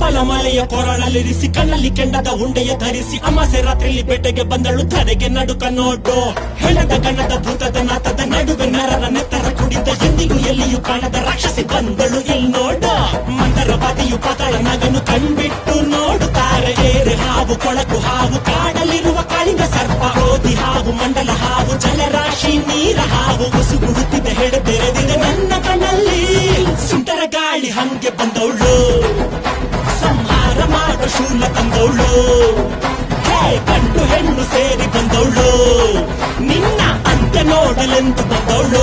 ಮಲೆಯ ಕೊರಳಲ್ಲಿರಿಸಿ ಕಣ್ಣಲ್ಲಿ ಕೆಂಡದ ಉಂಡೆಯ ಧರಿಸಿ ಅಮಾಸೆ ರಾತ್ರಿಯಲ್ಲಿ ಬೇಟೆಗೆ ಬಂದಳು ತಲೆಗೆ ನಡುಕ ನೋಡು ಹೆಣದ ಗಣದ ಭೂತದ ನಾತದ ನಡುವೆ ನರರ ನೆತ್ತರ ಕುಡಿದ ಎಂದಿಗೂ ಎಲ್ಲಿಯೂ ಕಾಣದ ರಾಕ್ಷಸಿ ಬಂದಳು ಇಲ್ಲಿ ನೋಡು ಮಂದರವಾದಿಯು ಪಾತಾಳ ನಗನು ಕಣ್ಬಿಟ್ಟು ನೋಡುತ್ತಾರೆ ಏರೆ ಹಾವು ಕೊಳಕು ಹಾವು ಕಾಡಲಿರುವ ಕಾಳಿಂಗ ಸರ್ಪ ಓದಿ ಹಾವು ಮಂಡಲ ಹಾವು ಜಲರಾಶಿ ನೀರ ಹಾವು ಉಸುಗುಡುತ್ತಿದ್ದ ಹೆಡೆ ತೆರೆದಿದೆ ನನ್ನ ಕಣ್ಣಲ್ಲಿ ಸುಂಟರ ಗಾಳಿ ಹಂಗೆ ಬಂದವಳು ಸಂಹಾರ ಮಾಡೋ ಶೂಲ ತಂದವಳು ಹೇ ಗಂಡು ಹೆಣ್ಣು ಸೇರಿ ಬಂದವಳು ನಿನ್ನ ಅಂತ್ಯ ನೋಡಲೆಂದು ಬಂದವಳು